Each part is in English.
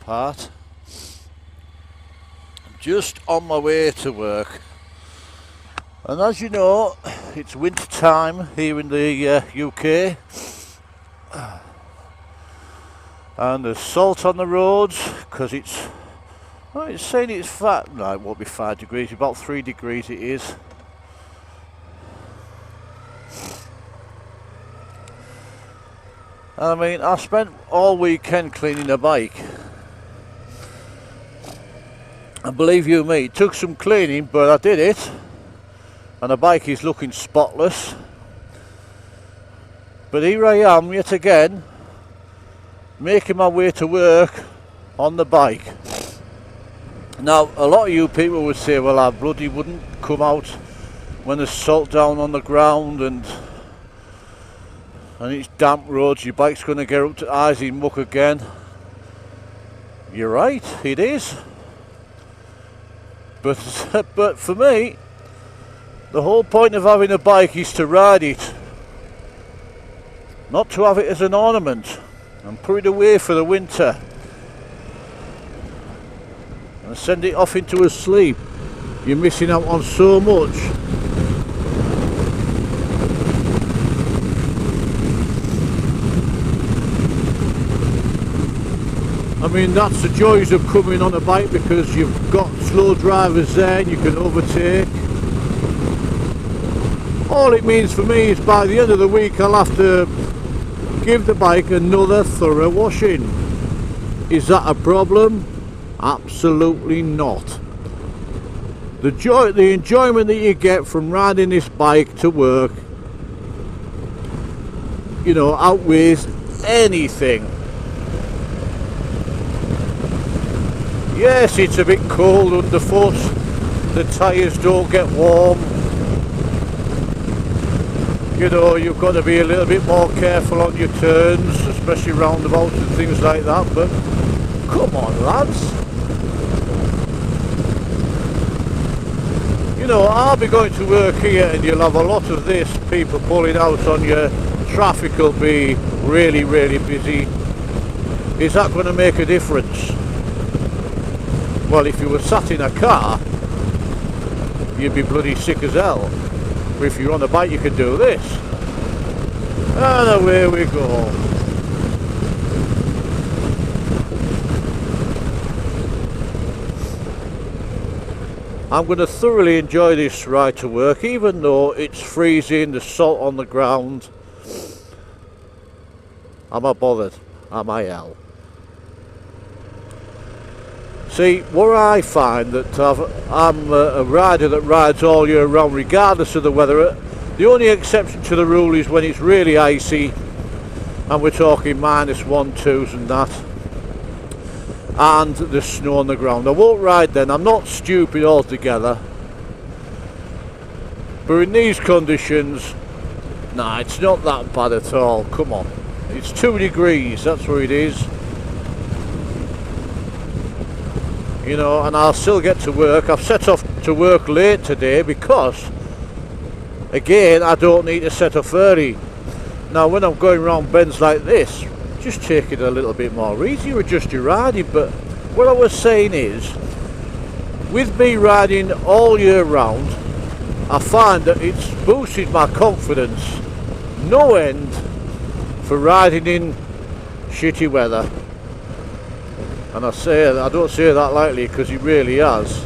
Part. I'm just on my way to work, and as you know, it's winter time here in the UK, and there's salt on the roads because it's saying it's fat. No, it won't be 5 degrees, about 3 degrees it is. I mean, I spent all weekend cleaning the bike. And believe you me, it took some cleaning, but I did it. And the bike is looking spotless. But here I am yet again, making my way to work on the bike. Now, a lot of you people would say, well, I bloody wouldn't come out when there's salt down on the ground and it's damp roads, your bike's going to get up to eyes in muck again. You're right, it is. But for me, the whole point of having a bike is to ride it, not to have it as an ornament and put it away for the winter and send it off into a sleep. You're missing out on so much. I mean, that's the joys of coming on a bike, because you've got slow drivers there and you can overtake. All it means for me is by the end of the week I'll have to give the bike another thorough washing. Is that a problem? Absolutely not. The enjoyment that you get from riding this bike to work, you know, outweighs anything. Yes, it's a bit cold underfoot, the tyres don't get warm, you know, you've got to be a little bit more careful on your turns, especially roundabouts and things like that, but come on lads. You know, I'll be going to work here and you'll have a lot of this, people pulling out on you, traffic will be really, really busy. Is that going to make a difference? Well, if you were sat in a car, you'd be bloody sick as hell. But if you're on a bike, you can do this. And away we go. I'm going to thoroughly enjoy this ride to work, even though it's freezing, there's salt on the ground. Am I bothered? Am I hell? See, what I find that I'm a rider that rides all year round regardless of the weather. The only exception to the rule is when it's really icy and we're talking -1, 2s and that, and there's snow on the ground. I won't ride then, I'm not stupid altogether. But in these conditions, nah, it's not that bad at all, come on. It's 2 degrees, that's where it is. You know, and I'll still get to work. I've set off to work late today because, again, I don't need to set off early. Now, when I'm going around bends like this, just take it a little bit more easy, adjust your riding. But what I was saying is, with me riding all year round, I find that it's boosted my confidence no end for riding in shitty weather. And I don't say that lightly, because it really has.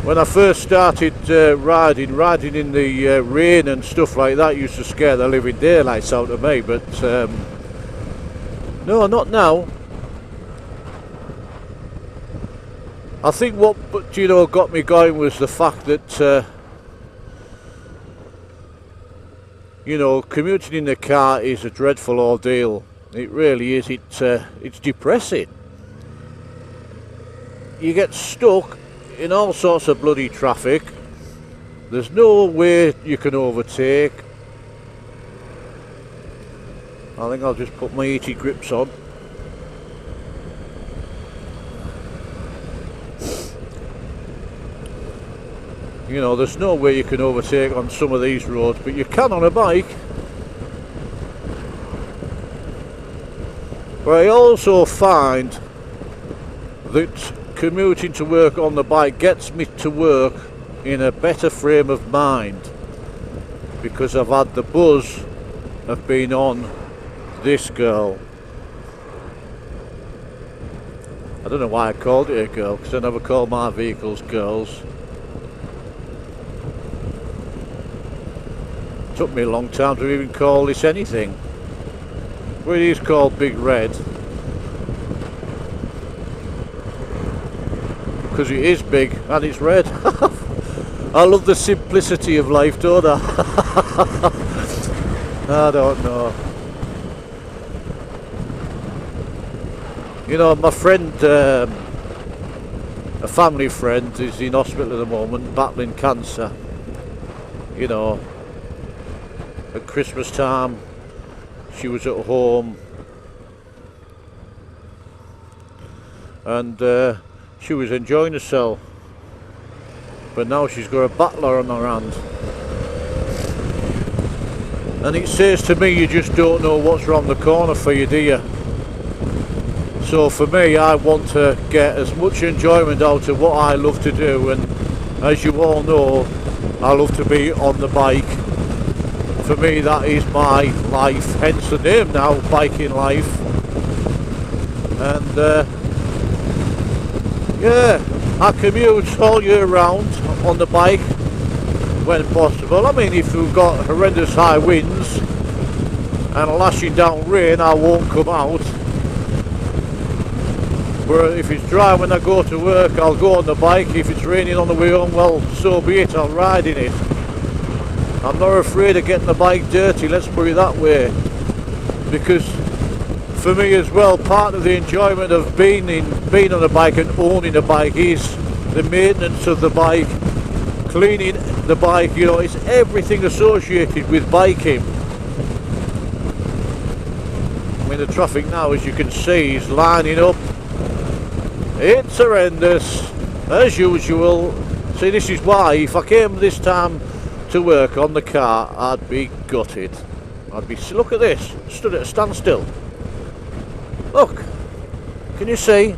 When I first started riding in the rain and stuff like that used to scare the living daylights out of me, but no, not now. I think what got me going was the fact that commuting in the car is a dreadful ordeal. It really is. It's depressing. you get stuck in all sorts of bloody traffic. There's no way you can overtake. I think I'll just put my heated grips on. You know, there's no way you can overtake on some of these roads, but you can on a bike. But I also find that commuting to work on the bike gets me to work in a better frame of mind, because I've had the buzz of being on this girl. I don't know why I called it a girl, because I never call my vehicles girls. Took me a long time to even call this anything. Well, it is called Big Red because it is big and it's red. I love the simplicity of life, don't I? I don't know. You know, my friend, a family friend, is in hospital at the moment battling cancer. You know, at Christmas time she was at home and she was enjoying herself, but now she's got a battler on her hand, and it says to me, you just don't know what's around the corner for you, do you? So for me, I want to get as much enjoyment out of what I love to do, and as you all know, I love to be on the bike. For me, that is my life, hence the name now, Biking Life. And yeah, I commute all year round on the bike when possible. I mean, if we've got horrendous high winds and lashing down rain, I won't come out. But if it's dry when I go to work, I'll go on the bike. If it's raining on the way home, well, so be it, I'll ride in it. I'm not afraid of getting the bike dirty, let's put it that way. Because for me as well, part of the enjoyment of being on a bike and owning a bike is the maintenance of the bike, cleaning the bike, you know, it's everything associated with biking. I mean, the traffic now, as you can see, is lining up. It's horrendous, as usual. See, this is why, if I came this time to work on the car, I'd be gutted. I'd be, look at this, stood at a standstill. Look, can you see?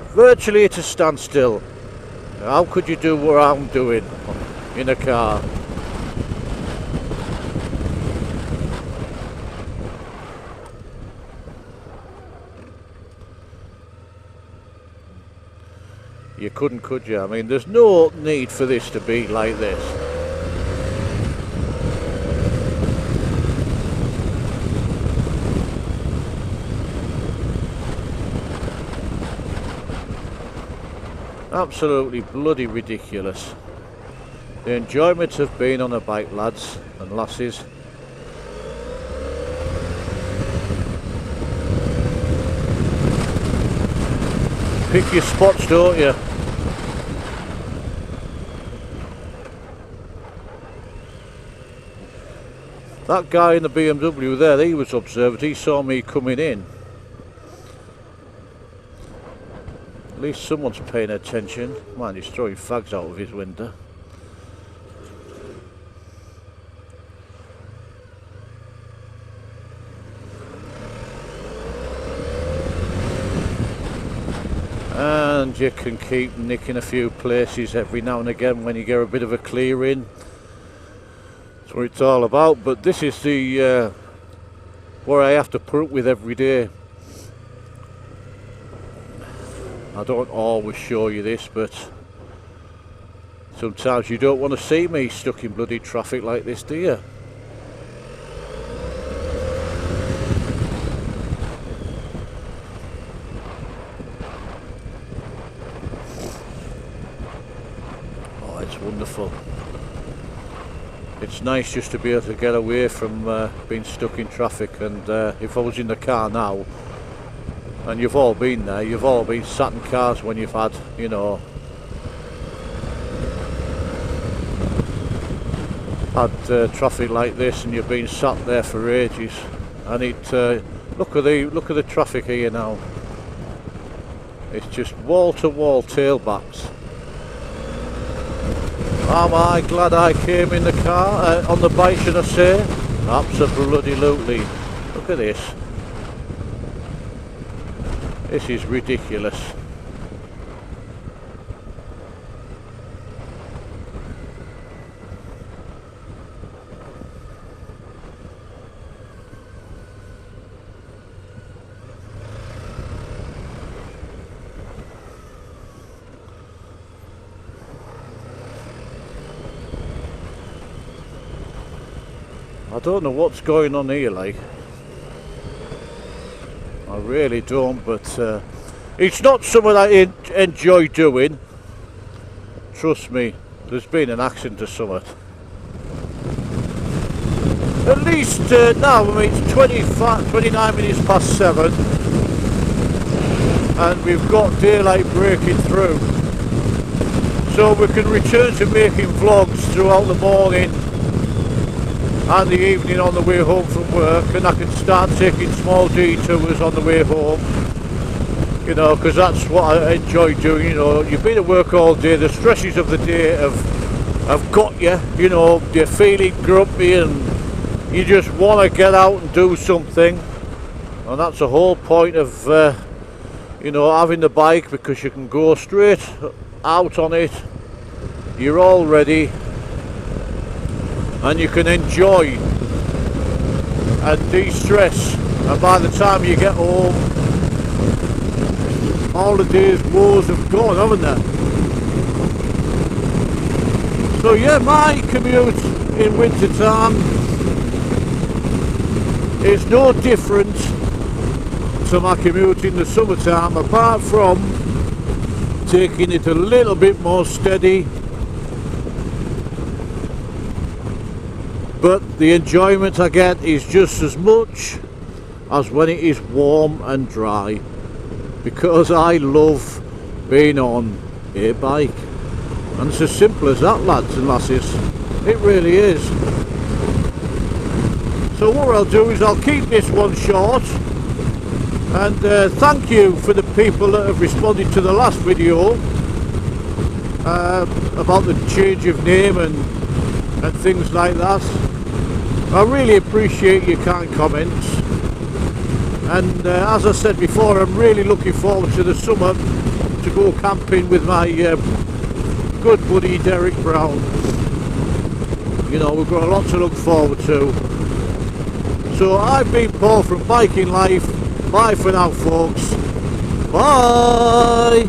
Virtually at a standstill. How could you do what I'm doing in a car? You couldn't, could you? I mean, there's no need for this to be like this. Absolutely bloody ridiculous. The enjoyment of being on a bike, lads and lasses. Pick your spots, don't you? That guy in the BMW there, he was observant, he saw me coming in. At least someone's paying attention. Man, he's throwing fags out of his window. And you can keep nicking a few places every now and again when you get a bit of a clearing. That's what it's all about. But this is the what I have to put up with every day. I don't always show you this, but sometimes you don't want to see me stuck in bloody traffic like this, do you? Oh, it's wonderful. It's nice just to be able to get away from being stuck in traffic, and if I was in the car now, And you've all been there, you've all been sat in cars when you've had, you know, had traffic like this, and you've been sat there for ages. And look at the traffic here now. It's just wall to wall tailbacks. Am I glad I came in the car, on the bike, should I say? Absolutely. Look at this. This is ridiculous. I don't know what's going on here, like. I really don't, but it's not something I enjoy doing. Trust me, there's been an accident or something. At least now, I mean, it's 29 minutes past 7, and we've got daylight breaking through. So we can return to making vlogs throughout the morning and the evening on the way home from work, and I can start taking small detours on the way home, you know, because that's what I enjoy doing. You know, you've been at work all day, the stresses of the day have got you, you know, you're feeling grumpy and you just want to get out and do something, and that's the whole point of you know, having the bike, because you can go straight out on it, you're all ready, and you can enjoy and de-stress, and by the time you get home, all the day's woes have gone, haven't they? So yeah, my commute in winter time is no different to my commute in the summertime, apart from taking it a little bit more steady. But the enjoyment I get is just as much as when it is warm and dry, because I love being on a bike. And it's as simple as that, lads and lasses. It really is. So what I'll do is I'll keep this one short, and thank you for the people that have responded to the last video about the change of name and things like that. I really appreciate your kind comments, and as I said before, I'm really looking forward to the summer to go camping with my good buddy Derek Brown. You know, we've got a lot to look forward to. So I've been Paul from Biking Life. Bye for now, folks. Bye.